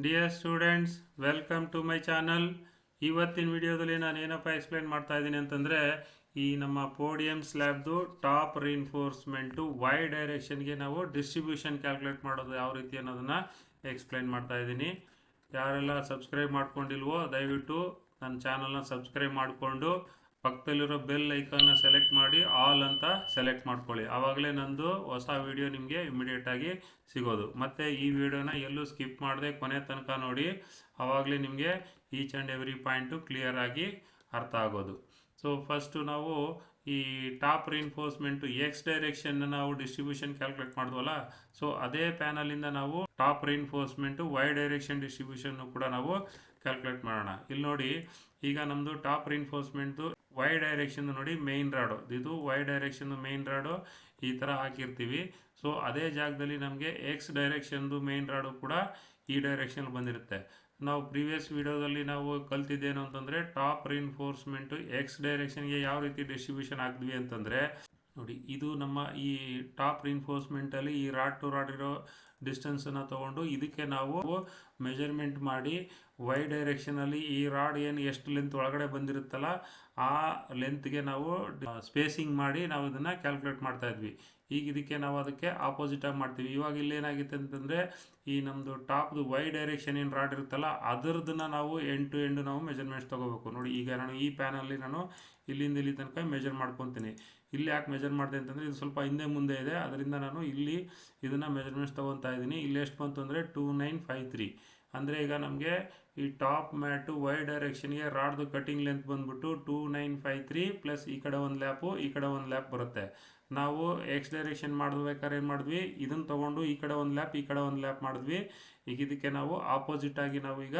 Dear students, welcome to my channel. ಇವತ್ತಿನ ವಿಡಿಯೋದಲ್ಲಿ ನಾನು ಏನಪ್ಪ ಎಕ್ಸ್ಪ್ಲೈನ್ ಮಾಡ್ತಾ ಇದ್ದೀನಿ ಅಂತಂದರೆ, ಈ ನಮ್ಮ ಪೋಡಿಯಂ ಸ್ಲ್ಯಾಬ್ದು ಟಾಪ್ ರಿಇನ್ಫೋರ್ಸ್ಮೆಂಟು ವೈ ಡೈರೆಕ್ಷನ್ಗೆ ನಾವು ಡಿಸ್ಟ್ರಿಬ್ಯೂಷನ್ ಕ್ಯಾಲ್ಕುಲೇಟ್ ಮಾಡೋದು ಯಾವ ರೀತಿ ಅನ್ನೋದನ್ನು ಎಕ್ಸ್ಪ್ಲೈನ್ ಮಾಡ್ತಾ ಇದ್ದೀನಿ. ಯಾರೆಲ್ಲ ಸಬ್ಸ್ಕ್ರೈಬ್ ಮಾಡ್ಕೊಂಡಿಲ್ವೋ ದಯವಿಟ್ಟು ನನ್ನ ಚಾನಲ್ನ ಸಬ್ಸ್ಕ್ರೈಬ್ ಮಾಡಿಕೊಂಡು ಪಕ್ಕದಲ್ಲಿರೋ ಬೆಲ್ ಐಕಾನ್ನ ಸೆಲೆಕ್ಟ್ ಮಾಡಿ ಆಲ್ ಅಂತ ಸೆಲೆಕ್ಟ್ ಮಾಡ್ಕೊಳ್ಳಿ. ಆವಾಗಲೇ ನಂದು ಹೊಸ ವಿಡಿಯೋ ನಿಮಗೆ ಇಮಿಡಿಯೇಟಾಗಿ ಸಿಗೋದು. ಮತ್ತು ಈ ವಿಡಿಯೋನ ಎಲ್ಲೂ ಸ್ಕಿಪ್ ಮಾಡದೆ ಕೊನೆ ತನಕ ನೋಡಿ, ಆವಾಗಲೇ ನಿಮಗೆ each and every point clear ಆಗಿ ಅರ್ಥ ಆಗೋದು. ಸೊ ಫಸ್ಟು ನಾವು ಈ ಟಾಪ್ ರಿಇನ್ಫೋರ್ಸ್ಮೆಂಟು ಎಕ್ಸ್ ಡೈರೆಕ್ಷನ್ನ ನಾವು ಡಿಸ್ಟ್ರಿಬ್ಯೂಷನ್ ಕ್ಯಾಲ್ಕುಲೇಟ್ ಮಾಡಿದ್ವಲ್ಲ, ಸೊ ಅದೇ ಪ್ಯಾನಲಿಂದ ನಾವು ಟಾಪ್ ರಿಇನ್ಫೋರ್ಸ್ಮೆಂಟು ವೈ ಡೈರೆಕ್ಷನ್ ಡಿಸ್ಟ್ರಿಬ್ಯೂಷನ್ನು ಕೂಡ ನಾವು ಕ್ಯಾಲ್ಕುಲೇಟ್ ಮಾಡೋಣ. ಇಲ್ಲಿ ನೋಡಿ, ಈಗ ನಮ್ಮದು ಟಾಪ್ ರಿಇನ್ಫೋರ್ಸ್ಮೆಂಟ್ದು ವೈ ಡೈರೆಕ್ಷನ್ ನೋಡಿ, ಮೇನ್ ರಾಡು ಇದು ವೈ ಡೈರೆಕ್ಷನ್ ಮೇನ್ ರಾಡು ಈ ಥರ ಹಾಕಿರ್ತೀವಿ. ಸೊ ಅದೇ ಜಾಗದಲ್ಲಿ ನಮಗೆ ಎಕ್ಸ್ ಡೈರೆಕ್ಷನ್ದು ಮೇನ್ ರಾಡು ಕೂಡ ಈ ಡೈರೆಕ್ಷನ್ ಬಂದಿರುತ್ತೆ. ನಾವು ಪ್ರೀವಿಯಸ್ ವಿಡಿಯೋದಲ್ಲಿ ನಾವು ಕಲ್ತಿದ್ದೇನು ಅಂತಂದರೆ, ಟಾಪ್ ರಿಇನ್ಫೋರ್ಸ್ಮೆಂಟು ಎಕ್ಸ್ ಡೈರೆಕ್ಷನ್ಗೆ ಯಾವ ರೀತಿ ಡಿಸ್ಟ್ರಿಬ್ಯೂಷನ್ ಹಾಕಿದ್ವಿ ಅಂತಂದರೆ, ನೋಡಿ ಇದು ನಮ್ಮ ಈ ಟಾಪ್ ರಿಇನ್ಫೋರ್ಸ್ಮೆಂಟಲ್ಲಿ ಈ ರಾಡ್ ಟು ರಾಡ್ ಇರೋ ಡಿಸ್ಟೆನ್ಸನ್ನು ತೊಗೊಂಡು ಇದಕ್ಕೆ ನಾವು ಮೆಜರ್ಮೆಂಟ್ ಮಾಡಿ ವೈ ಡೈರೆಕ್ಷನಲ್ಲಿ ಈ ರಾಡ್ ಏನು ಎಷ್ಟು ಲೆಂತ್ ಒಳಗಡೆ ಬಂದಿರುತ್ತಲ್ಲ ಆ ಲೆಂತ್ಗೆ ನಾವು ಸ್ಪೇಸಿಂಗ್ ಮಾಡಿ ನಾವು ಇದನ್ನು ಕ್ಯಾಲ್ಕುಲೇಟ್ ಮಾಡ್ತಾ ಇದ್ವಿ. ಈಗ ಇದಕ್ಕೆ ನಾವು ಅದಕ್ಕೆ ಆಪೋಸಿಟಾಗಿ ಮಾಡ್ತೀವಿ. ಇವಾಗ ಇಲ್ಲೇನಾಗಿತ್ತು ಅಂತಂದರೆ, ಈ ನಮ್ಮದು ಟಾಪ್ದು ವೈ ಡೈರೆಕ್ಷನ್ ಏನು ರಾಡ್ ಇರುತ್ತಲ್ಲ ಅದರದನ್ನು ನಾವು ಎಂಡ್ ಟು ಎಂಡ್ ನಾವು ಮೆಜರ್ಮೆಂಟ್ಸ್ ತೊಗೋಬೇಕು. ನೋಡಿ, ಈಗ ನಾನು ಈ ಪ್ಯಾನಲ್ಲಿ ನಾನು ಇಲ್ಲಿಂದ ಇಲ್ಲಿ ತನಕ ಮೆಜರ್ ಮಾಡ್ಕೊತೀನಿ. ಇಲ್ಲಿ ಯಾಕೆ ಮೆಜರ್ ಮಾಡಿದೆ ಅಂತಂದರೆ, ಇದು ಸ್ವಲ್ಪ ಹಿಂದೆ ಮುಂದೆ ಇದೆ, ಅದರಿಂದ ನಾನು ಇಲ್ಲಿ ಇದನ್ನು ಮೆಜರ್ಮೆಂಟ್ಸ್ ತೊಗೊತಾ ಇದ್ದೀನಿ. ಇಲ್ಲಿ ಎಷ್ಟು ಬಂತು ಅಂದರೆ 2953. ಅಂದರೆ ಈಗ ನಮಗೆ ಈ ಟಾಪ್ ಮ್ಯಾಟು ವೈ ಡೈರೆಕ್ಷನ್ಗೆ ರಾಡ್ದು ಕಟಿಂಗ್ ಲೆಂತ್ ಬಂದ್ಬಿಟ್ಟು 2953 ಪ್ಲಸ್ ಈ ಕಡೆ ಒಂದು ಲ್ಯಾಪು ಈ ಕಡೆ ಒಂದು ಲ್ಯಾಪ್ ಬರುತ್ತೆ. ನಾವು ಎಕ್ಸ್ ಡೈರೆಕ್ಷನ್ ಮಾಡಬೇಕಾದ್ರೆ ಏನು ಮಾಡಿದ್ವಿ, ಇದನ್ನು ತೊಗೊಂಡು ಈ ಕಡೆ ಒಂದು ಲ್ಯಾಪ್ ಈ ಕಡೆ ಒಂದು ಲ್ಯಾಪ್ ಮಾಡಿದ್ವಿ. ಈಗ ಇದಕ್ಕೆ ನಾವು ಆಪೋಸಿಟಾಗಿ ನಾವು ಈಗ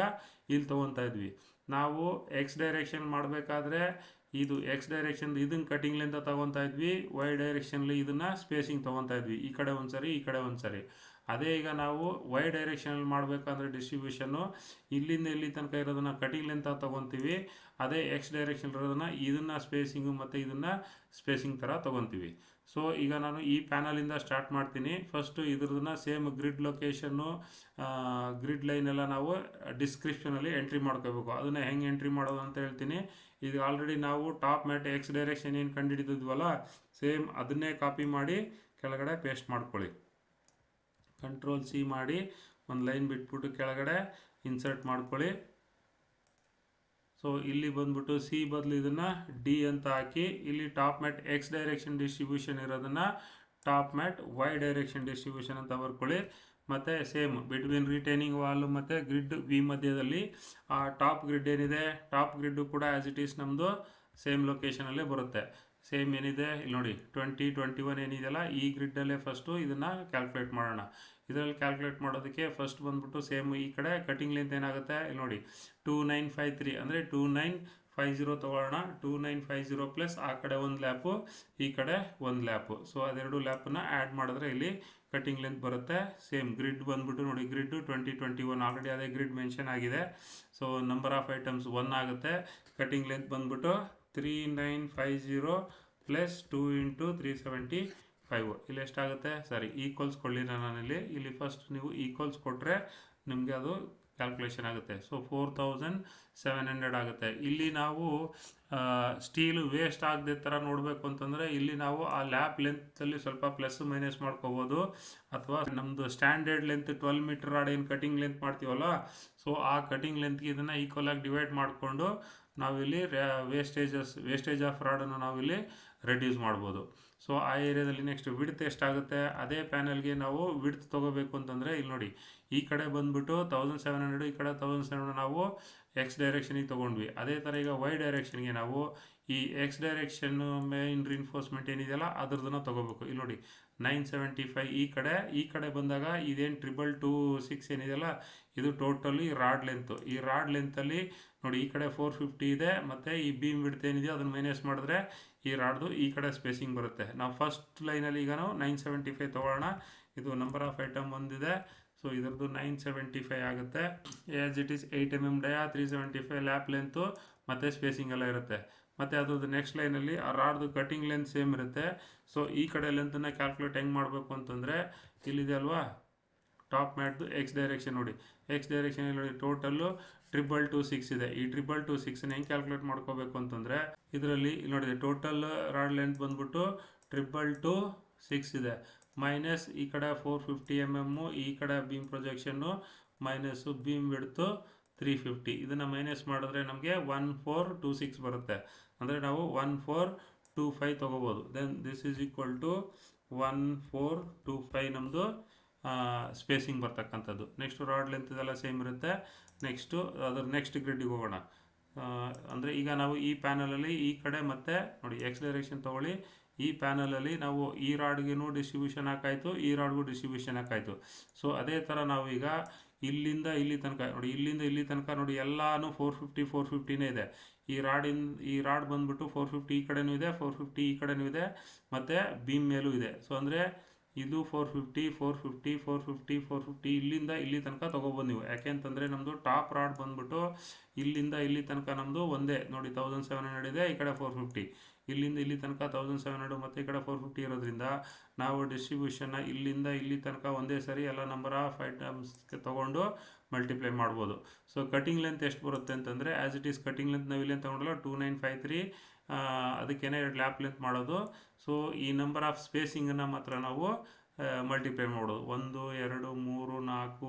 ಇಲ್ಲಿ ತೊಗೊತಾ ಇದ್ವಿ. ನಾವು ಎಕ್ಸ್ ಡೈರೆಕ್ಷನ್ ಮಾಡಬೇಕಾದ್ರೆ ಇದು ಎಕ್ಸ್ ಡೈರೆಕ್ಷನ್ ಇದನ್ನು ಕಟಿಂಗ್ ಲೆಂತ್ ತೊಗೊತಾ ಇದ್ವಿ, ವೈ ಡೈರೆಕ್ಷನ್ಲಿ ಇದನ್ನು ಸ್ಪೇಸಿಂಗ್ ತೊಗೊತಾ ಇದ್ವಿ, ಈ ಕಡೆ ಒಂದು ಸರಿ ಈ ಕಡೆ ಒಂದು ಸರಿ. ಅದೇ ಈಗ ನಾವು ವೈ ಡೈರೆಕ್ಷನಲ್ಲಿ ಮಾಡಬೇಕಂದ್ರೆ ಡಿಸ್ಟ್ರಿಬ್ಯೂಷನ್ನು ಇಲ್ಲಿಂದ ಇಲ್ಲಿ ತನಕ ಇರೋದನ್ನು ಕಟಿಂಗ್ ಲೆಂತ್ ತೊಗೊತೀವಿ. ಅದೇ ಎಕ್ಸ್ ಡೈರೆಕ್ಷನ್ ಇರೋದನ್ನು ಇದನ್ನು ಸ್ಪೇಸಿಂಗು ಮತ್ತು ಇದನ್ನು ಸ್ಪೇಸಿಂಗ್ ಥರ ತೊಗೊತೀವಿ. ಸೊ ಈಗ ನಾನು ಈ ಪ್ಯಾನಲಿಂದ ಸ್ಟಾರ್ಟ್ ಮಾಡ್ತೀನಿ. ಫಸ್ಟು ಇದ್ರದನ್ನ ಸೇಮ್ ಗ್ರಿಡ್ ಲೊಕೇಶನ್ನು ಗ್ರಿಡ್ ಲೈನೆಲ್ಲ ನಾವು ಡಿಸ್ಕ್ರಿಪ್ಷನಲ್ಲಿ ಎಂಟ್ರಿ ಮಾಡ್ಕೋಬೇಕು. ಅದನ್ನು ಹೆಂಗೆ ಎಂಟ್ರಿ ಮಾಡೋದು ಅಂತ ಹೇಳ್ತೀನಿ. ಈಗ ಆಲ್ರೆಡಿ ನಾವು ಟಾಪ್ ಮ್ಯಾಟ್ ಎಕ್ಸ್ ಡೈರೆಕ್ಷನ್ ಏನು ಕಂಡುಹಿಡಿದಿದ್ವಲ್ಲ, ಸೇಮ್ ಅದನ್ನೇ ಕಾಪಿ ಮಾಡಿ ಕೆಳಗಡೆ ಪೇಸ್ಟ್ ಮಾಡ್ಕೊಳ್ಳಿ. ಕಂಟ್ರೋಲ್ ಸಿ ಮಾಡಿ ಒಂದು ಲೈನ್ ಬಿಟ್ಬಿಟ್ಟು ಕೆಳಗಡೆ ಇನ್ಸರ್ಟ್ ಮಾಡ್ಕೊಳ್ಳಿ. ಸೊ ಇಲ್ಲಿ ಬಂದ್ಬಿಟ್ಟು ಸಿ ಬದಲು ಇದನ್ನು ಡಿ ಅಂತ ಹಾಕಿ, ಇಲ್ಲಿ top mat X direction distribution ಇರೋದನ್ನು top mat Y direction distribution ಅಂತ ಬರ್ಕೊಳ್ಳಿ. ಮತ್ತು ಸೇಮ್ ಬಿಟ್ವೀನ್ ರಿಟೈನಿಂಗ್ ವಾಲು ಮತ್ತು ಗ್ರಿಡ್ ವಿ ಮಧ್ಯದಲ್ಲಿ ಆ ಟಾಪ್ ಗ್ರಿಡ್ ಏನಿದೆ, ಟಾಪ್ ಗ್ರಿಡ್ಡು ಕೂಡ ಆ್ಯಸ್ ಇಟ್ ಈಸ್ ನಮ್ಮದು ಸೇಮ್ ಲೊಕೇಶನಲ್ಲೇ ಬರುತ್ತೆ. ಸೇಮ್ ಏನಿದೆ ಇಲ್ಲಿ ನೋಡಿ 2021 ಏನಿದೆಯಲ್ಲ ಈ ಗ್ರಿಡ್ಡಲ್ಲೇ ಫಸ್ಟು ಇದನ್ನು ಕ್ಯಾಲ್ಕುಲೇಟ್ ಮಾಡೋಣ. ಇದರಲ್ಲಿ ಕ್ಯಾಲ್ಕುಲೇಟ್ ಮಾಡೋದಕ್ಕೆ ಫಸ್ಟ್ ಬಂದ್ಬಿಟ್ಟು ಸೇಮ್ ಈ ಕಡೆ ಕಟಿಂಗ್ ಲೆಂತ್ ಏನಾಗುತ್ತೆ ಇಲ್ಲಿ ನೋಡಿ 2953 ಅಂದರೆ 2950 ತೊಗೊಳ್ಳೋಣ. 2950 ಪ್ಲಸ್ ಆ ಕಡೆ ಒಂದು ಲ್ಯಾಪು ಈ ಕಡೆ ಒಂದು ಲ್ಯಾಪು. ಸೊ ಅದೆರಡು ಲ್ಯಾಪನ್ನು ಆ್ಯಡ್ ಮಾಡಿದ್ರೆ ಇಲ್ಲಿ ಕಟಿಂಗ್ ಲೆಂತ್ ಬರುತ್ತೆ. ಸೇಮ್ ಗ್ರಿಡ್ ಬಂದ್ಬಿಟ್ಟು ನೋಡಿ, ಗ್ರಿಡ್ಡು 2021 ಆಲ್ರೆಡಿ ಅದೇ ಗ್ರಿಡ್ ಮೆನ್ಷನ್ ಆಗಿದೆ. ಸೊ ನಂಬರ್ ಆಫ್ ಐಟಮ್ಸ್ 1 ಆಗುತ್ತೆ. ಕಟಿಂಗ್ ಲೆಂತ್ ಬಂದ್ಬಿಟ್ಟು 3950 ಪ್ಲಸ್ 2 × 375 ಇಲ್ಲಿ ಎಷ್ಟಾಗುತ್ತೆ, ಸರಿ ಈಕ್ವಲ್ಸ್ ಕೊಳ್ಳಿ. ನಾನಿಲ್ಲಿ ಫಸ್ಟ್ ನೀವು ಈಕ್ವಲ್ಸ್ ಕೊಟ್ಟರೆ ನಿಮಗೆ ಅದು ಕ್ಯಾಲ್ಕುಲೇಷನ್ ಆಗುತ್ತೆ. ಸೊ 4700 ಆಗುತ್ತೆ. ಇಲ್ಲಿ ನಾವು ಸ್ಟೀಲು ವೇಸ್ಟ್ ಆಗದೆ ಥರ ನೋಡಬೇಕು ಅಂತಂದರೆ ಇಲ್ಲಿ ನಾವು ಆ ಲ್ಯಾಪ್ ಲೆಂತಲ್ಲಿ ಸ್ವಲ್ಪ ಪ್ಲಸ್ ಮೈನಸ್ ಮಾಡ್ಕೋಬೋದು, ಅಥವಾ ನಮ್ಮದು ಸ್ಟ್ಯಾಂಡರ್ಡ್ ಲೆಂತ್ 12 ಮೀಟರ್ ರಾಡ್ ಏನು ಕಟಿಂಗ್ ಲೆಂತ್ ಮಾಡ್ತೀವಲ್ಲ, ಸೊ ಆ ಕಟಿಂಗ್ ಲೆಂತ್ಗೆ ಇದನ್ನು ಈಕ್ವಲ್ ಆಗಿ ಡಿವೈಡ್ ಮಾಡಿಕೊಂಡು ನಾವಿಲ್ಲಿ ವೇಸ್ಟೇಜ್ ಆಫ್ ರಾಡನ್ನು ನಾವಿಲ್ಲಿ ರೆಡ್ಯೂಸ್ ಮಾಡ್ಬೋದು. ಸೊ ಆ ಏರಿಯಾದಲ್ಲಿ ನೆಕ್ಸ್ಟ್ ವಿಡ್ತ್ ಎಷ್ಟಾಗುತ್ತೆ, ಅದೇ ಪ್ಯಾನಲ್ಗೆ ನಾವು ವಿಡ್ತ್ ತೊಗೋಬೇಕು ಅಂತಂದರೆ ಇಲ್ಲಿ ನೋಡಿ ಈ ಕಡೆ ಬಂದುಬಿಟ್ಟು 1700, ಈ ಕಡೆ 1700 ನಾವು ಎಕ್ಸ್ ಡೈರೆಕ್ಷನಿಗೆ ತೊಗೊಂಡ್ವಿ. ಅದೇ ಥರ ಈಗ ವೈ ಡೈರೆಕ್ಷನ್ಗೆ ನಾವು ಈ ಎಕ್ಸ್ ಡೈರೆಕ್ಷನ್ ಮೇನ್ ರಿಇನ್ಫೋರ್ಸ್ಮೆಂಟ್ ಏನಿದೆಯಲ್ಲ ಅದ್ರದನ್ನು ತೊಗೋಬೇಕು. ಇಲ್ಲಿ ನೋಡಿ 975 ಈ ಕಡೆ ಬಂದಾಗ ಇದೇನು 2226 ಏನಿದೆಯಲ್ಲ ಇದು ಟೋಟಲಿ ರಾಡ್ ಲೆಂತು. ಈ ರಾಡ್ ಲೆಂತಲ್ಲಿ ನೋಡಿ ಈ ಕಡೆ 450 ಇದೆ, ಮತ್ತು ಈ ಬೀಮ್ ವಿಡ್ತ್ ಏನಿದೆಯೋ ಅದನ್ನು ಮೈನಸ್ ಮಾಡಿದ್ರೆ ಈ ರಾಡ್ದು ಈ ಕಡೆ ಸ್ಪೇಸಿಂಗ್ ಬರುತ್ತೆ. ನಾವು ಫಸ್ಟ್ ಲೈನಲ್ಲಿ ಈಗ ನಾವು 975 ತೊಗೊಳ್ಳೋಣ. ಇದು ನಂಬರ್ ಆಫ್ ಐಟಮ್ ಒಂದಿದೆ, ಸೊ ಇದರದ್ದು 975 ಆಗುತ್ತೆ. As it is 8 mm dia, 375 lap length ಮತ್ತು ಸ್ಪೇಸಿಂಗ್ ಎಲ್ಲ ಇರುತ್ತೆ. ಮತ್ತು ಅದ್ರದ್ದು ನೆಕ್ಸ್ಟ್ ಲೈನಲ್ಲಿ ಆ ರಾಡ್ದು ಕಟಿಂಗ್ ಲೆಂತ್ ಸೇಮ್ ಇರುತ್ತೆ. ಸೊ ಈ ಕಡೆ ಲೆಂತನ್ನು ಕ್ಯಾಲ್ಕುಲೇಟ್ ಹೆಂಗೆ ಮಾಡಬೇಕು ಅಂತಂದರೆ ಇಲ್ಲಿದೆ ಅಲ್ವಾ ಟಾಪ್ ಮ್ಯಾಟ್ದು ಎಕ್ಸ್ ಡೈರೆಕ್ಷನ್ ನೋಡಿ, ಎಕ್ಸ್ ಡೈರೆಕ್ಷನ್ ನೋಡಿ ಟೋಟಲ್ಲು 226 ಇದೆ. ಈ 226 ಹೆಂಗೆ ಕ್ಯಾಲ್ಕುಲೇಟ್ ಮಾಡ್ಕೋಬೇಕು ಅಂತಂದರೆ ಇದರಲ್ಲಿ ನೋಡಿ ಟೋಟಲ್ ರಾಡ್ ಲೆಂತ್ ಬಂದ್ಬಿಟ್ಟು 226 ಇದೆ, ಮೈನಸ್ ಈ ಕಡೆ 450 mm, ಈ ಕಡೆ ಬೀಮ್ ಪ್ರೊಜೆಕ್ಷನ್ನು ಮೈನಸ್ಸು ಬೀಮ್ ವಿಡ್ತು 350. ಇದನ್ನು ಮೈನಸ್ ಮಾಡಿದ್ರೆ ನಮಗೆ 1426 ಬರುತ್ತೆ. ಅಂದರೆ ನಾವು 1425 ತೊಗೋಬೋದು. Then this is equal to 1425 ನಮ್ಮದು ಸ್ಪೇಸಿಂಗ್ ಬರ್ತಕ್ಕಂಥದ್ದು. ನೆಕ್ಸ್ಟು ರಾಡ್ ಲೆಂತ್ ಇದೆಲ್ಲ ಸೇಮ್ ಇರುತ್ತೆ. ನೆಕ್ಸ್ಟು ಅದರ ನೆಕ್ಸ್ಟ್ ಗ್ರಿಡ್ಡಿಗೆ ಹೋಗೋಣ. ಅಂದರೆ ಈಗ ನಾವು ಈ ಪ್ಯಾನಲಲ್ಲಿ ಈ ಕಡೆ ಮತ್ತೆ ನೋಡಿ ಎಕ್ಸ್ ಡೈರೆಕ್ಷನ್ ತೊಗೊಳ್ಳಿ. ಈ ಪ್ಯಾನಲಲ್ಲಿ ನಾವು ಈ ರಾಡ್ಗೂ ಡಿಸ್ಟ್ರಿಬ್ಯೂಷನ್ ಹಾಕಾಯಿತು, ಈ ರಾಡ್ಗೂ ಡಿಸ್ಟ್ರಿಬ್ಯೂಷನ್ ಹಾಕಾಯಿತು. ಸೊ ಅದೇ ಥರ ನಾವು ಈಗ ಇಲ್ಲಿಂದ ಇಲ್ಲಿ ತನಕ ನೋಡಿ, ಇಲ್ಲಿಂದ ಇಲ್ಲಿ ತನಕ ನೋಡಿ ಎಲ್ಲಾನು 450 ಇದೆ. ಈ ರಾಡ್ ಬಂದ್ಬಿಟ್ಟು 450 ಈ ಕಡೆನೂ ಇದೆ, 450 ಈ ಕಡೆನೂ ಇದೆ, ಮತ್ತು ಬೀಮ್ ಮೇಲೂ ಇದೆ. ಸೊ ಅಂದರೆ ಇದು 450 ಇಲ್ಲಿಂದ ಇಲ್ಲಿ ತನಕ ತೊಗೊಬೋದು ನೀವು. ಯಾಕೆಂತಂದರೆ ನಮ್ಮದು ಟಾಪ್ ರಾಡ್ ಬಂದ್ಬಿಟ್ಟು ಇಲ್ಲಿಂದ ಇಲ್ಲಿ ತನಕ ನಮ್ಮದು ಒಂದೇ ನೋಡಿ 1700 ಇದೆ, ಈ ಕಡೆ 450, ಇಲ್ಲಿಂದ ಇಲ್ಲಿ ತನಕ 1700 ಮತ್ತು ಈ ಕಡೆ 450 ಇರೋದ್ರಿಂದ ನಾವು ಡಿಸ್ಟ್ರಿಬ್ಯೂಷನ್ನ ಇಲ್ಲಿಂದ ಇಲ್ಲಿ ತನಕ ಒಂದೇ ಸರಿ ಎಲ್ಲ ನಂಬರ್ ಆಫ್ ಐಟಮ್ಸ್ಗೆ ತೊಗೊಂಡು ಮಲ್ಟಿಪ್ಲೈ ಮಾಡ್ಬೋದು. ಸೊ ಕಟಿಂಗ್ ಲೆಂತ್ ಎಷ್ಟು ಬರುತ್ತೆ ಅಂತಂದರೆ as it is cutting length ನಾವು ಇಲ್ಲೇನು ತೊಗೊಂಡಲ್ಲ 2953, ಅದಕ್ಕೇನೆ ಲ್ಯಾಪ್ ಲೆಂತ್ ಮಾಡೋದು. ಸೊ ಈ ನಂಬರ್ ಆಫ್ ಸ್ಪೇಸಿಂಗನ್ನು ಮಾತ್ರ ನಾವು ಮಲ್ಟಿಪ್ಲೈ ಮಾಡೋದು. 1 2 3 4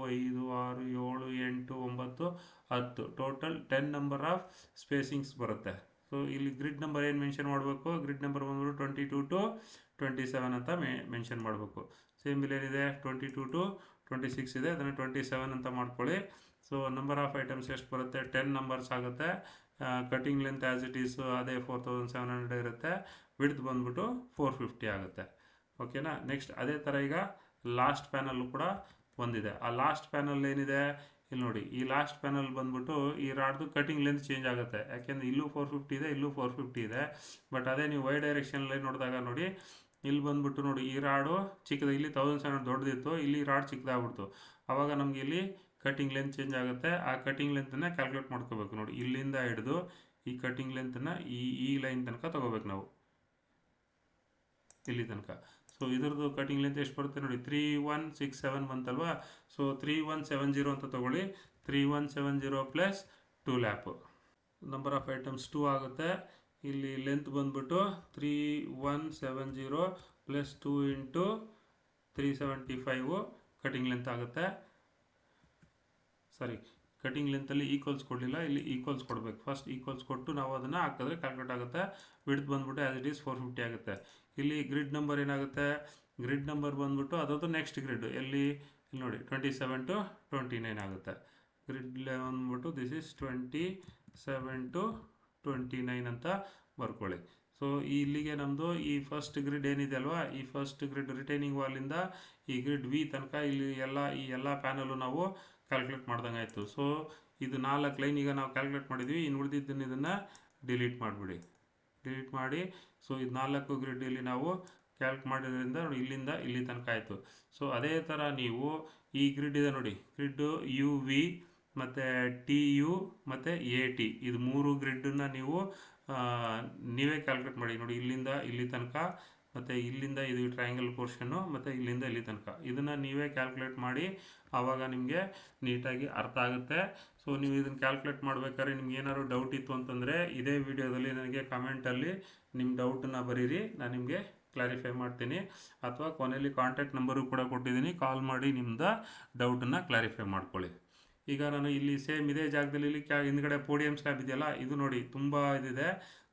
5 6 7 8 9 10 ಟೋಟಲ್ 10 ನಂಬರ್ ಆಫ್ ಸ್ಪೇಸಿಂಗ್ಸ್ ಬರುತ್ತೆ. ಸೊ ಇಲ್ಲಿ ಗ್ರಿಡ್ ನಂಬರ್ ಏನು ಮೆನ್ಷನ್ ಮಾಡಬೇಕು, ಗ್ರಿಡ್ ನಂಬರ್ ಬಂದ್ಬಿಟ್ಟು 22 to 27 ಅಂತ ಮೆನ್ಷನ್ ಮಾಡಬೇಕು. ಸೇಮ್ ಇಲ್ಲೇನಿದೆ 22 to 26 ಇದೆ, ಅದನ್ನು 27 ಅಂತ ಮಾಡ್ಕೊಳ್ಳಿ. ಸೊ ನಂಬರ್ ಆಫ್ ಐಟಮ್ಸ್ ಎಷ್ಟು ಬರುತ್ತೆ, 10 ನಂಬರ್ಸ್ ಆಗುತ್ತೆ. Cutting length as it is ಅದೇ 4700 ಇರುತ್ತೆ. ವಿಡ್ತ್ ಬಂದ್ಬಿಟ್ಟು 450 ಆಗುತ್ತೆ. ಓಕೆನಾ. ನೆಕ್ಸ್ಟ್ ಅದೇ ಥರ ಈಗ ಲಾಸ್ಟ್ ಪ್ಯಾನಲ್ಲು ಕೂಡ ಒಂದಿದೆ. ಆ ಲಾಸ್ಟ್ ಪ್ಯಾನಲ್ ಏನಿದೆ ಇಲ್ಲಿ ನೋಡಿ, ಈ ಲಾಸ್ಟ್ ಪ್ಯಾನಲ್ ಬಂದ್ಬಿಟ್ಟು ಈ ರಾಡ್ದು ಕಟಿಂಗ್ ಲೆಂತ್ ಚೇಂಜ್ ಆಗುತ್ತೆ. ಯಾಕೆಂದರೆ ಇಲ್ಲೂ 450 ಇದೆ, ಇಲ್ಲೂ 450 ಇದೆ. ಬಟ್ ಅದೇ ನೀವು ವೈ ಡೈರೆಕ್ಷನಲ್ಲಿ ನೋಡಿದಾಗ ನೋಡಿ, ಇಲ್ಲಿ ಬಂದ್ಬಿಟ್ಟು ನೋಡಿ ಈ ರಾಡು ಚಿಕ್ಕದು, ಇಲ್ಲಿ 1700 ದೊಡ್ಡದಿತ್ತು, ಇಲ್ಲಿ ರಾಡ್ ಚಿಕ್ಕದಾಗ್ಬಿಡ್ತು. ಆವಾಗ ನಮಗೆ ಇಲ್ಲಿ ಕಟಿಂಗ್ ಲೆಂತ್ ಚೇಂಜ್ ಆಗುತ್ತೆ. ಆ ಕಟಿಂಗ್ ಲೆಂತನ್ನು ಕ್ಯಾಲ್ಕುಲೇಟ್ ಮಾಡ್ಕೋಬೇಕು ನೋಡಿ. ಇಲ್ಲಿಂದ ಹಿಡಿದು ಈ ಕಟಿಂಗ್ ಲೆಂತನ್ನು ಈ ಲೈನ್ ತನಕ ತೊಗೋಬೇಕು ನಾವು, ಇಲ್ಲಿ ತನಕ. ಸೊ ಇದ್ರದ್ದು ಕಟಿಂಗ್ ಲೆಂತ್ ಎಷ್ಟು ಬರುತ್ತೆ ನೋಡಿ, 3167 ಬಂತಲ್ವಾ. ಸೊ 3170 ಅಂತ ತೊಗೊಳ್ಳಿ. 3170 ಪ್ಲಸ್ 2 ಲ್ಯಾಪು, ನಂಬರ್ ಆಫ್ ಐಟಮ್ಸ್ 2 ಆಗುತ್ತೆ. ಇಲ್ಲಿ ಲೆಂತ್ ಬಂದ್ಬಿಟ್ಟು 3170 ಪ್ಲಸ್ 2 ಇಂಟು 375 ಕಟಿಂಗ್ ಲೆಂತ್ ಆಗುತ್ತೆ. ಸಾರಿ, ಕಟಿಂಗ್ ಲೆಂತಲ್ಲಿ ಈಕ್ವಲ್ಸ್ ಕೊಡಲಿಲ್ಲ, ಇಲ್ಲಿ ಈಕ್ವಲ್ಸ್ ಕೊಡಬೇಕು. ಫಸ್ಟ್ ಈಕ್ವಲ್ಸ್ ಕೊಟ್ಟು ನಾವು ಅದನ್ನು ಹಾಕಿದ್ರೆ ಕ್ಯಾಲ್ಕುಲೇಟ್ ಆಗುತ್ತೆ. ವಿಡ್ತ್ ಬಂದ್ಬಿಟ್ಟು ಆ್ಯಸ್ ಇಟ್ ಈಸ್ 450 ಆಗುತ್ತೆ. ಇಲ್ಲಿ ಗ್ರಿಡ್ ನಂಬರ್ ಏನಾಗುತ್ತೆ, ಗ್ರಿಡ್ ನಂಬರ್ ಬಂದ್ಬಿಟ್ಟು ಅದರದ್ದು ನೆಕ್ಸ್ಟ್ ಗ್ರಿಡ್ ಇಲ್ಲಿ ನೋಡಿ 27 to 29 ಆಗುತ್ತೆ. ಗ್ರಿಡ್ ಬಂದ್ಬಿಟ್ಟು ದಿಸ್ ಈಸ್ 27 to 29 ಅಂತ ಬರ್ಕೊಳ್ಳಿ. ಸೊ ಇಲ್ಲಿಗೆ ನಮ್ಮದು ಈ ಫಸ್ಟ್ ಗ್ರಿಡ್ ಏನಿದೆ ಅಲ್ವಾ, ಈ ಫಸ್ಟ್ ಗ್ರಿಡ್ ರಿಟೈನಿಂಗ್ ವಾಲಿಂದ ಈ ಗ್ರಿಡ್ ವಿ ತನಕ ಇಲ್ಲಿ ಈ ಎಲ್ಲ ಪ್ಯಾನಲು ನಾವು ಕ್ಯಾಲ್ಕುಲೇಟ್ ಮಾಡ್ದಂಗೆ ಆಯಿತು. ಸೊ ಇದು 4 ಲೈನ್ ಈಗ ನಾವು ಕ್ಯಾಲ್ಕುಲೇಟ್ ಮಾಡಿದ್ವಿ. ಇನ್ನು ಉಳಿದಿದ್ದನ್ನು ಇದನ್ನು ಡಿಲೀಟ್ ಮಾಡಿಬಿಡಿ, ಡಿಲೀಟ್ ಮಾಡಿ. ಸೊ ಇದು 4 ಗ್ರಿಡ್ ಇಲ್ಲಿ ನಾವು ಕ್ಯಾಲ್ಕ್ ಮಾಡಿದ್ರಿಂದ ನೋಡಿ ಇಲ್ಲಿಂದ ಇಲ್ಲಿ ತನಕ ಆಯಿತು. ಸೊ ಅದೇ ಥರ ನೀವು ಈ ಗ್ರಿಡ್ ಇದೆ ನೋಡಿ, ಗ್ರಿಡ್ಡು ಯು ವಿ ಮತ್ತು ಟಿ ಯು ಮತ್ತು ಎ ಟಿ, ಇದು 3 ಗ್ರಿಡ್ಡನ್ನು ನೀವು ನೀವೇ ಕ್ಯಾಲ್ಕುಲೇಟ್ ಮಾಡಿ ನೋಡಿ. ಇಲ್ಲಿಂದ ಇಲ್ಲಿ ತನಕ ಮತ್ತು ಇಲ್ಲಿಂದ ಇದು ಟ್ರಯಾಂಗಲ್ ಪೋರ್ಷನ್ನು ಮತ್ತು ಇಲ್ಲಿಂದ ಇಲ್ಲಿ ತನಕ ಇದನ್ನು ನೀವೇ ಕ್ಯಾಲ್ಕುಲೇಟ್ ಮಾಡಿ. ಆವಾಗ ನಿಮಗೆ ನೀಟಾಗಿ ಅರ್ಥ ಆಗುತ್ತೆ. ಸೊ ನೀವು ಇದನ್ನು ಕ್ಯಾಲ್ಕುಲೇಟ್ ಮಾಡಬೇಕಾದ್ರೆ ನಿಮ್ಗೆ ಏನಾದ್ರು ಡೌಟ್ ಇತ್ತು ಅಂತಂದರೆ ಇದೇ ವಿಡಿಯೋದಲ್ಲಿ ನನಗೆ ಕಮೆಂಟಲ್ಲಿ ನಿಮ್ಮ ಡೌಟನ್ನು ಬರೀರಿ, ನಾನು ನಿಮಗೆ ಕ್ಲಾರಿಫೈ ಮಾಡ್ತೀನಿ. ಅಥವಾ ಕೊನೆಯಲ್ಲಿ ಕಾಂಟ್ಯಾಕ್ಟ್ ನಂಬರು ಕೂಡ ಕೊಟ್ಟಿದ್ದೀನಿ, ಕಾಲ್ ಮಾಡಿ ನಿಮ್ಮದು ಡೌಟನ್ನು ಕ್ಲಾರಿಫೈ ಮಾಡ್ಕೊಳ್ಳಿ. ಈಗ ನಾನು ಇಲ್ಲಿ ಸೇಮ್ ಇದೇ ಜಾಗದಲ್ಲಿ ಇಲ್ಲಿ ಹಿಂದ್ಗಡೆ ಪೋಡಿಯಂ ಸ್ಲ್ಯಾಬ್ ಇದೆಯಲ್ಲ, ಇದು ನೋಡಿ ತುಂಬ ಇದಿದೆ,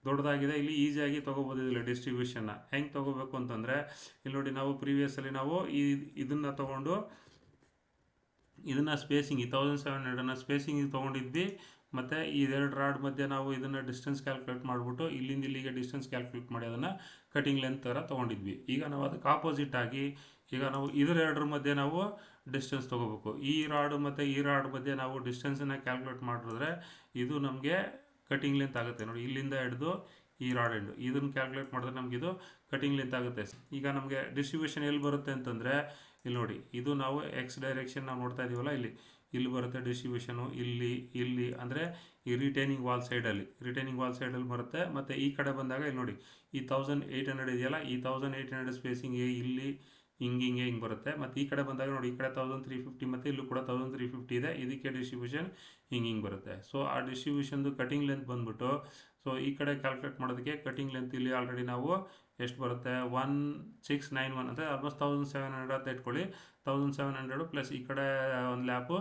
ದೊಡ್ಡದಾಗಿದೆ. ಇಲ್ಲಿ ಈಸಿಯಾಗಿ ತೊಗೋಬೋದು. ಇದಿಲ್ಲ ಡಿಸ್ಟ್ರಿಬ್ಯೂಷನ್ನ ಹೆಂಗೆ ತೊಗೋಬೇಕು ಅಂತಂದರೆ ಇಲ್ಲಿ ನೋಡಿ, ನಾವು ಪ್ರೀವಿಯಸ್ಸಲ್ಲಿ ನಾವು ಇದನ್ನು ತೊಗೊಂಡು ಇದನ್ನು ಸ್ಪೇಸಿಂಗ್ 1700 ಸ್ಪೇಸಿಂಗ್ ತೊಗೊಂಡಿದ್ವಿ. ಮತ್ತು ಇದೆರಡು ರಾಡ್ ಮಧ್ಯೆ ನಾವು ಇದನ್ನು ಡಿಸ್ಟೆನ್ಸ್ ಕ್ಯಾಲ್ಕುಲೇಟ್ ಮಾಡಿಬಿಟ್ಟು ಇಲ್ಲಿಂದ ಇಲ್ಲಿಗೆ ಡಿಸ್ಟೆನ್ಸ್ ಕ್ಯಾಲ್ಕುಲೇಟ್ ಮಾಡಿ ಅದನ್ನು ಕಟಿಂಗ್ ಲೆಂತ್ ಥರ ತೊಗೊಂಡಿದ್ವಿ. ಈಗ ನಾವು ಅದಕ್ಕೆ ಆಪೋಸಿಟ್ ಆಗಿ ಈಗ ನಾವು ಇದೆರಡರ ಮಧ್ಯೆ ನಾವು ಡಿಸ್ಟೆನ್ಸ್ ತೊಗೋಬೇಕು. ಈ ರಾಡು ಮತ್ತು ಈ ರಾಡ್ ಮಧ್ಯೆ ನಾವು ಡಿಸ್ಟೆನ್ಸನ್ನು ಕ್ಯಾಲ್ಕುಲೇಟ್ ಮಾಡಿದ್ರೆ ಇದು ನಮಗೆ ಕಟಿಂಗ್ ಲೆಂತ್ ಆಗುತ್ತೆ ನೋಡಿ. ಇಲ್ಲಿಂದ ಹಿಡಿದು ಈ ರಾಡ್ ಎಂಡು ಇದನ್ನು ಕ್ಯಾಲ್ಕುಲೇಟ್ ಮಾಡಿದ್ರೆ ನಮಗಿದು ಕಟಿಂಗ್ ಲೆಂತ್ ಆಗುತ್ತೆ. ಈಗ ನಮಗೆ ಡಿಸ್ಟ್ರಿಬ್ಯೂಷನ್ ಎಲ್ಲಿ ಬರುತ್ತೆ ಅಂತಂದರೆ ಇಲ್ಲಿ ನೋಡಿ, ಇದು ನಾವು ಎಕ್ಸ್ ಡೈರೆಕ್ಷನ್ ನಾವು ನೋಡ್ತಾ ಇದ್ದೀವಲ್ಲ, ಇಲ್ಲಿ ಬರುತ್ತೆ ಡಿಸ್ಟ್ರಿಬ್ಯೂಷನು. ಇಲ್ಲಿ ಅಂದರೆ ಈ ರಿಟೈನಿಂಗ್ ವಾಲ್ ಸೈಡಲ್ಲಿ ಬರುತ್ತೆ. ಮತ್ತು ಈ ಕಡೆ ಬಂದಾಗ ಇಲ್ಲಿ ನೋಡಿ, ಈ 1800 ಇದೆಯಲ್ಲ, ಈ 1800 ಸ್ಪೇಸಿಂಗ್ ಹಿಂಗೆ ಬರುತ್ತೆ. ಮತ್ತು ಈ ಕಡೆ ಬಂದಾಗ ನೋಡಿ, ಈ ಕಡೆ 1350 ಮತ್ತು ಇಲ್ಲೂ ಕೂಡ 1350 ಇದೆ. ಇದಕ್ಕೆ ಡಿಸ್ಟ್ರಿಬ್ಯೂಷನ್ ಹಿಂಗೆ ಬರುತ್ತೆ. ಸೊ ಆ ಡಿಸ್ಟ್ರಿಬ್ಯೂಷನ್ದು ಕಟಿಂಗ್ ಲೆಂತ್ ಬಂದ್ಬಿಟ್ಟು, ಸೊ ಈ ಕಡೆ ಕ್ಯಾಲ್ಕುಲೇಟ್ ಮಾಡೋದಕ್ಕೆ ಕಟಿಂಗ್ ಲೆಂತ್ ಇಲ್ಲಿ ಆಲ್ರೆಡಿ ನಾವು ಎಷ್ಟು ಬರುತ್ತೆ, 1691 ಅಂದರೆ ಆಲ್ಮೋಸ್ಟ್ 1700 ಅಂತ ಇಟ್ಕೊಳ್ಳಿ. 1700 ಪ್ಲಸ್ ಈ ಕಡೆ ಒಂದು ಲ್ಯಾಪು,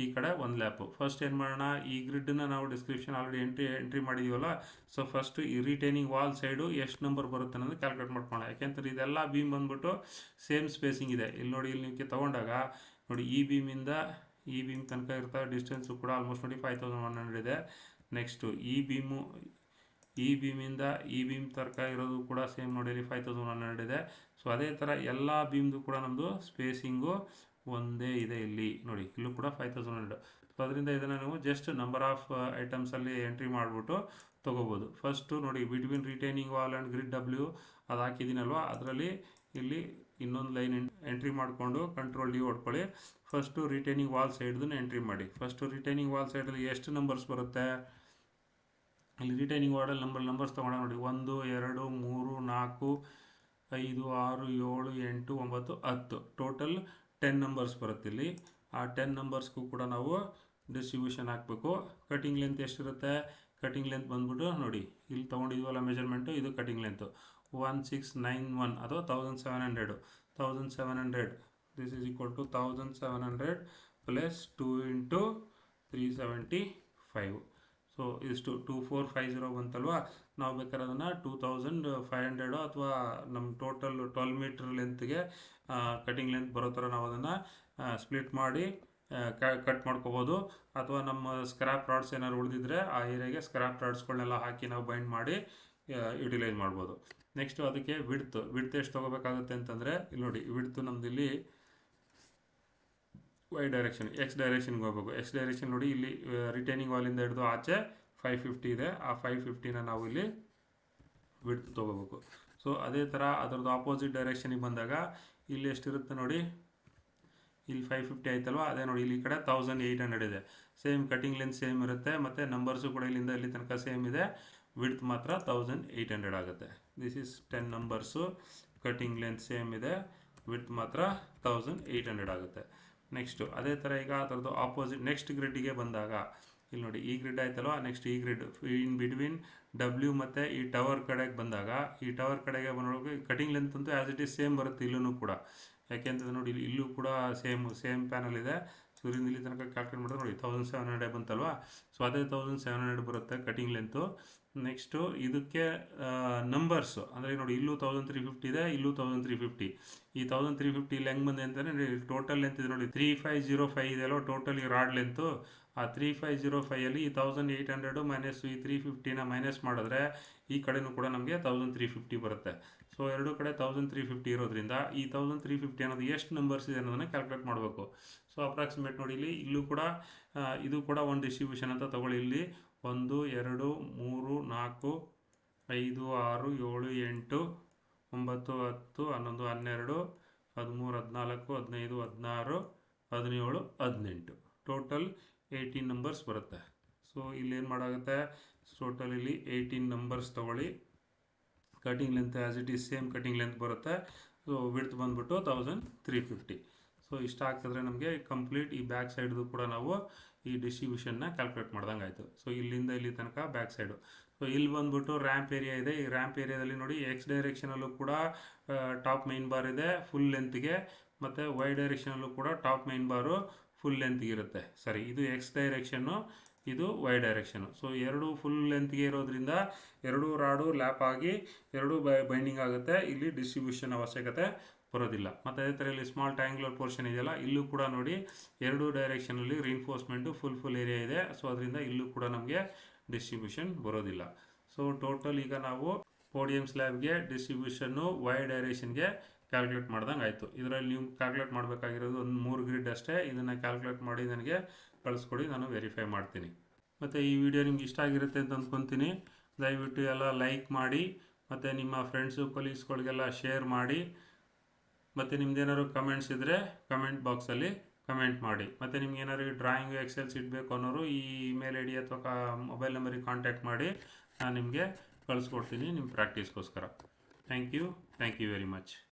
ಈ ಕಡೆ ಒಂದು ಲ್ಯಾಪು. ಫಸ್ಟ್ ಏನು ಮಾಡೋಣ, ಈ ಗ್ರಿಡ್ನ ನಾವು ಡಿಸ್ಕ್ರಿಪ್ಷನ್ ಆಲ್ರೆಡಿ ಎಂಟ್ರಿ ಮಾಡಿದೀವಲ್ಲ. ಸೊ ಫಸ್ಟ್ ಈ ರಿಟೈನಿಂಗ್ ವಾಲ್ ಸೈಡು ಎಷ್ಟು ನಂಬರ್ ಬರುತ್ತೆ ಅನ್ನೋದು ಕ್ಯಾಲ್ಕುಲೇಟ್ ಮಾಡ್ಕೊಳ್ಳೋಣ. ಯಾಕೆಂದ್ರೆ ಇದೆಲ್ಲ ಬೀಮ್ ಬಂದ್ಬಿಟ್ಟು ಸೇಮ್ ಸ್ಪೇಸಿಂಗ್ ಇದೆ. ಇಲ್ಲಿ ನೋಡಿ, ಇಲ್ಲಿ ನೀವು ತೊಗೊಂಡಾಗ ನೋಡಿ, ಈ ಬೀಮಿಂದ ಈ ಬೀಮ್ ತನಕ ಇರ್ತಾ ಡಿಸ್ಟೆನ್ಸು ಕೂಡ ಆಲ್ಮೋಸ್ಟ್ ನೋಡಿ 5100 ಇದೆ. ನೆಕ್ಸ್ಟು ಈ ಬೀಮಿಂದ ಈ ಬೀಮ್ ತನಕ ಇರೋದು ಕೂಡ ಸೇಮ್ ನೋಡಿ, ಇಲ್ಲಿ 5100 ಇದೆ. ಸೊ ಅದೇ ಥರ ಎಲ್ಲ ಬೀಮ್ದು ಕೂಡ ನಮ್ಮದು ಸ್ಪೇಸಿಂಗು ಒಂದೇ ಇದೆ. ಇಲ್ಲಿ ನೋಡಿ, ಇಲ್ಲೂ ಕೂಡ 5100. ಸೊ ಅದರಿಂದ ಇದನ್ನು ನೀವು ಜಸ್ಟ್ ನಂಬರ್ ಆಫ್ ಐಟಮ್ಸಲ್ಲಿ ಎಂಟ್ರಿ ಮಾಡಿಬಿಟ್ಟು ತೊಗೋಬೋದು. ಫಸ್ಟು ನೋಡಿ, between retaining wall and grid W ಅದು ಹಾಕಿದ್ದೀನಲ್ವ, ಅದರಲ್ಲಿ ಇಲ್ಲಿ ಇನ್ನೊಂದು ಲೈನ್ ಎಂಟ್ರಿ ಮಾಡಿಕೊಂಡು ಕಂಟ್ರೋಲ್ ಡಿ ಹೊಡ್ಕೊಳ್ಳಿ. ಫಸ್ಟು ರಿಟೈನಿಂಗ್ ವಾಲ್ ಸೈಡ್ದನ್ನು ಎಂಟ್ರಿ ಮಾಡಿ. ಫಸ್ಟು ರಿಟೈನಿಂಗ್ ವಾಲ್ ಸೈಡಲ್ಲಿ ಎಷ್ಟು ನಂಬರ್ಸ್ ಬರುತ್ತೆ, ಇಲ್ಲಿ ರಿಟೈನಿಂಗ್ ವಾರ್ಡಲ್ಲಿ ನಂಬರ್ಸ್ ತೊಗೊಂಡು ನೋಡಿ, 1 2 3 4 5 6 7 8 9 10 ಟೋಟಲ್ 10 ನಂಬರ್ಸ್ ಬರುತ್ತೆ. ಇಲ್ಲಿ ಆ 10 ನಂಬರ್ಸ್ಗೂ ಕೂಡ ನಾವು ಡಿಸ್ಟ್ರಿಬ್ಯೂಷನ್ ಹಾಕಬೇಕು. ಕಟಿಂಗ್ ಲೆಂತ್ ಎಷ್ಟಿರುತ್ತೆ, ಕಟಿಂಗ್ ಲೆಂತ್ ಬಂದ್ಬಿಟ್ಟು ನೋಡಿ, ಇಲ್ಲಿ ತೊಗೊಂಡಿದ್ವಲ್ಲ ಮೆಜರ್ಮೆಂಟು, ಇದು ಕಟಿಂಗ್ ಲೆಂತು 1691 ಅಥವಾ 1700. This is equal to 1700 plus 2 into 375. So ಇಷ್ಟು 2450 ಬಂತಲ್ವಾ. ನಾವು ಬೇಕಾದ್ರೆ ಅದನ್ನು 2500 ಅಥವಾ ನಮ್ಮ ಟೋಟಲ್ 12 ಮೀಟ್ರ್ ಲೆಂತ್ಗೆ ಕಟಿಂಗ್ ಲೆಂತ್ ಬರೋ ಥರ ನಾವು ಅದನ್ನು ಸ್ಪ್ಲಿಟ್ ಮಾಡಿ ಕಟ್ ಮಾಡ್ಕೋಬೋದು. ಅಥವಾ ನಮ್ಮ ಸ್ಕ್ರ್ಯಾಪ್ ರಾಡ್ಸ್ ಏನಾದ್ರು ಉಳಿದಿದ್ರೆ ಆ ಏರಿಯಾಗೆ ಸ್ಕ್ರ್ಯಾಪ್ ರಾಡ್ಸ್ಗಳನ್ನೆಲ್ಲ ಹಾಕಿ ನಾವು ಬೈಂಡ್ ಮಾಡಿ ಯುಟಿಲೈಸ್ ಮಾಡ್ಬೋದು. ನೆಕ್ಸ್ಟು ಅದಕ್ಕೆ ವಿಡ್ತ್ ಎಷ್ಟು ತೊಗೋಬೇಕಾಗುತ್ತೆ ಅಂತಂದರೆ, ಇಲ್ಲಿ ನೋಡಿ, ವಿಡ್ತು ನಮ್ದು ಇಲ್ಲಿ ವೈ ಡೈರೆಕ್ಷನ್ ಎಕ್ಸ್ ಡೈರೆಕ್ಷನ್ಗೆ ಹೋಗಬೇಕು. ಎಕ್ಸ್ ಡೈರೆಕ್ಷನ್ ನೋಡಿ, ಇಲ್ಲಿ ರಿಟೈನಿಂಗ್ ವಾಲಿಂದ ಹಿಡಿದು ಆಚೆ 550 ಇದೆ. ಆ 550ನ ನಾವು ಇಲ್ಲಿ ವಿಡ್ತ್ ತೊಗೋಬೇಕು. ಸೊ ಅದೇ ಥರ ಅದರದ್ದು ಆಪೋಸಿಟ್ ಡೈರೆಕ್ಷನಿಗೆ ಬಂದಾಗ ಇಲ್ಲಿ ಎಷ್ಟಿರುತ್ತೆ ನೋಡಿ, ಇಲ್ಲಿ 550 ಆಯ್ತಲ್ವ, ಅದೇ ನೋಡಿ, ಇಲ್ಲಿ ಕಡೆ 1800 ಇದೆ. ಸೇಮ್ ಕಟಿಂಗ್ ಲೆಂತ್ ಸೇಮ್ ಇರುತ್ತೆ, ಮತ್ತು ನಂಬರ್ಸು ಕೂಡ ಇಲ್ಲಿಂದ ಇಲ್ಲಿ ತನಕ ಸೇಮ್ ಇದೆ. ವಿಡ್ತ್ ಮಾತ್ರ 1800 ಆಗುತ್ತೆ. This is 10 numbers, cutting length same ಇದೆ, ವಿಡ್ತ್ ಮಾತ್ರ 1800 ಆಗುತ್ತೆ. ನೆಕ್ಸ್ಟು ಅದೇ ಥರ ಈಗ ಅದರದ್ದು ಆಪೋಸಿಟ್ ನೆಕ್ಸ್ಟ್ ಗ್ರಿಡ್ಗೆ ಬಂದಾಗ ಇಲ್ಲಿ ನೋಡಿ, ಈ ಗ್ರಿಡ್ ಆಯ್ತಲ್ವ, ನೆಕ್ಸ್ಟ್ ಈ ಗ್ರಿಡ್ ಇನ್ ಬಿಟ್ವೀನ್ ಡಬ್ಲ್ಯೂ ಮತ್ತು ಈ ಟವರ್ ಕಡೆಗೆ ಬಂದಾಗ, ಈ ಟವರ್ ಕಡೆಗೆ ಬಂದಾಗ ಕಟಿಂಗ್ ಲೆಂತ್ ಅಂತೂ ಆ್ಯಸ್ ಇಟ್ ಈಸ್ ಸೇಮ್ ಬರುತ್ತೆ ಇಲ್ಲೂ ಕೂಡ. ಯಾಕೆಂತಂದ್ರೆ ನೋಡಿ, ಇಲ್ಲೂ ಕೂಡ ಸೇಮ್ ಪ್ಯಾನಲ್ ಇದೆ. ಸೊ ಇದರಿಂದ ಇಲ್ಲಿ ತನಕ ಕ್ಯಾಲ್ಕುಲೇಟ್ ಮಾಡಿದ್ರೆ ನೋಡಿ 1700 ಬಂತಲ್ವಾ. ಸೊ ಅದೇ 1700 ಬರುತ್ತೆ ಕಟಿಂಗ್ ಲೆಂತು. ನೆಕ್ಸ್ಟು ಇದಕ್ಕೆ ನಂಬರ್ಸು ಅಂದರೆ ನೋಡಿ, ಇಲ್ಲೂ 1350 ಇದೆ, ಇಲ್ಲೂ 1350. ಈ 1350 ಇಲ್ಲಿ ಹೆಂಗೆ ಬಂದೆ ಅಂತಂದರೆ, ಟೋಟಲ್ ಲೆಂತ್ ಇದೆ ನೋಡಿ 3505 ಇದೆಯಲ್ಲೋ ಟೋಟಲ್ ಈ ರಾಡ್ ಲೆಂತು. ಆ 3505ಅಲ್ಲಿ ಈ 1800 ಮೈನಸ್ ಈ 350ನ ಮೈನಸ್ ಮಾಡಿದ್ರೆ ಈ ಕಡೆನೂ ಕೂಡ ನಮಗೆ 1350 ಬರುತ್ತೆ. ಸೊ ಎರಡು ಕಡೆ 1350 ಇರೋದ್ರಿಂದ ಈ 1350 ಅನ್ನೋದು ಎಷ್ಟು ನಂಬರ್ಸ್ ಇದೆ ಅನ್ನೋದನ್ನು ಕ್ಯಾಲ್ಕುಲೇಟ್ ಮಾಡಬೇಕು. ಸೊ ಅಪ್ರಾಕ್ಸಿಮೇಟ್ ನೋಡಿ, ಇಲ್ಲೂ ಕೂಡ ಇದು ಕೂಡ ಒಂದು ಡಿಸ್ಟ್ರಿಬ್ಯೂಷನ್ ಅಂತ ತಗೊಳ್ಳಿ. ಇಲ್ಲಿ 1 2 3 4 5 6 7 8 9 10 11 12 13 14 15 16 17 18 ಟೋಟಲ್ 18 ನಂಬರ್ಸ್ ಬರುತ್ತೆ. ಸೊ ಇಲ್ಲಿ ಏನು ಮಾಡಾಗುತ್ತೆ, ಟೋಟಲ್ ಇಲ್ಲಿ 18 ನಂಬರ್ಸ್ ತೊಗೊಳ್ಳಿ. Cutting length as it is same cutting length ಬರುತ್ತೆ. ಸೊ ವಿಡ್ತ್ ಬಂದ್ಬಿಟ್ಟು 1350. ಸೊ ಇಷ್ಟ ಹಾಕಿದ್ರೆ ನಮಗೆ ಕಂಪ್ಲೀಟ್ ಈ ಬ್ಯಾಕ್ ಸೈಡ್ದು ಕೂಡ ನಾವು ಈ ಡಿಸ್ಟ್ರಿಬ್ಯೂಷನ್ನ ಕ್ಯಾಲ್ಕುಲೇಟ್ ಮಾಡ್ದಂಗೆ ಆಯಿತು. ಸೊ ಇಲ್ಲಿಂದ ಇಲ್ಲಿ ತನಕ ಬ್ಯಾಕ್ ಸೈಡು. ಸೊ ಇಲ್ಲಿ ಬಂದ್ಬಿಟ್ಟು ರ್ಯಾಂಪ್ ಏರಿಯಾ ಇದೆ. ಈ ರ್ಯಾಂಪ್ ಏರಿಯಾದಲ್ಲಿ ನೋಡಿ, ಎಕ್ಸ್ ಡೈರೆಕ್ಷನಲ್ಲೂ ಕೂಡ ಟಾಪ್ ಮೈನ್ ಬಾರ್ ಇದೆ ಫುಲ್ ಲೆಂತ್ಗೆ, ಮತ್ತು ವೈ ಡೈರೆಕ್ಷನಲ್ಲೂ ಕೂಡ ಟಾಪ್ ಮೈನ್ ಬಾರು ಫುಲ್ ಲೆಂತ್ಗೆ ಇರುತ್ತೆ. ಸರಿ, ಇದು ಎಕ್ಸ್ ಡೈರೆಕ್ಷನ್ನು, ಇದು ವೈ ಡೈರೆಕ್ಷನು. ಸೊ ಎರಡು ಫುಲ್ ಲೆಂತ್ಗೆ ಇರೋದ್ರಿಂದ ಎರಡೂ ರಾಡು ಲ್ಯಾಪ್ ಆಗಿ ಎರಡೂ ಬೈಂಡಿಂಗ್ ಆಗುತ್ತೆ. ಇಲ್ಲಿ ಡಿಸ್ಟ್ರಿಬ್ಯೂಷನ್ ಅವಶ್ಯಕತೆ ಬರೋದಿಲ್ಲ. ಮತ್ತು ಅದೇ ಥರ ಇಲ್ಲಿ ಸ್ಮಾಲ್ ಟ್ರಯಾಂಗ್ಯುಲರ್ ಪೋರ್ಷನ್ ಇದೆಯಲ್ಲ, ಇಲ್ಲೂ ಕೂಡ ನೋಡಿ ಎರಡೂ ಡೈರೆಕ್ಷನಲ್ಲಿ ರೀನ್ಫೋರ್ಸ್ಮೆಂಟು ಫುಲ್ ಏರಿಯಾ ಇದೆ. ಸೊ ಅದರಿಂದ ಇಲ್ಲೂ ಕೂಡ ನಮಗೆ ಡಿಸ್ಟ್ರಿಬ್ಯೂಷನ್ ಬರೋದಿಲ್ಲ. ಸೊ ಟೋಟಲ್ ಈಗ ನಾವು ಪೋಡಿಯಂ ಸ್ಲ್ಯಾಬ್ಗೆ ಡಿಸ್ಟ್ರಿಬ್ಯೂಷನ್ನು ವೈ ಡೈರೆಕ್ಷನ್ಗೆ ಕ್ಯಾಲ್ಕುಲೇಟ್ ಮಾಡ್ದಂಗೆ ಆಯಿತು. ಇದರಲ್ಲಿ ನೀವು ಕ್ಯಾಲ್ಕುಲೇಟ್ ಮಾಡಬೇಕಾಗಿರೋದು ಒಂದು 3 ಗ್ರಿಡ್ ಅಷ್ಟೇ. ಇದನ್ನು ಕ್ಯಾಲ್ಕುಲೇಟ್ ಮಾಡಿ ನನಗೆ ಕಳಿಸ್ಕೊಡಿ, ನಾನು ವೆರಿಫೈ ಮಾಡ್ತೀನಿ. ಮತ್ತು ಈ ವಿಡಿಯೋ ನಿಮ್ಗೆ ಇಷ್ಟ ಆಗಿರುತ್ತೆ ಅಂತ ಅಂದ್ಕೊತೀನಿ. ದಯವಿಟ್ಟು ಎಲ್ಲ ಲೈಕ್ ಮಾಡಿ, ಮತ್ತು ನಿಮ್ಮ ಫ್ರೆಂಡ್ಸು ಕೊಲೀಗ್ಸ್ಗಳಿಗೆಲ್ಲ ಶೇರ್ ಮಾಡಿ. ಮತ್ತು ನಿಮ್ದೇನಾದ್ರು ಕಮೆಂಟ್ಸ್ ಇದ್ದರೆ ಕಮೆಂಟ್ ಬಾಕ್ಸಲ್ಲಿ ಕಮೆಂಟ್ ಮಾಡಿ. ಮತ್ತು ನಿಮ್ಗೆ ಏನಾದ್ರು ಡ್ರಾಯಿಂಗು ಎಕ್ಸೆಲ್ ಶೀಟ್ ಬೇಕು ಅನ್ನೋರು ಈ ಇಮೇಲ್ ಐ ಡಿ ಅಥವಾ ಮೊಬೈಲ್ ನಂಬರಿಗೆ ಕಾಂಟ್ಯಾಕ್ಟ್ ಮಾಡಿ, ನಾನು ನಿಮಗೆ ಕಳಿಸ್ಕೊಡ್ತೀನಿ ನಿಮ್ಮ ಪ್ರಾಕ್ಟೀಸ್ಗೋಸ್ಕರ. Thank you very much.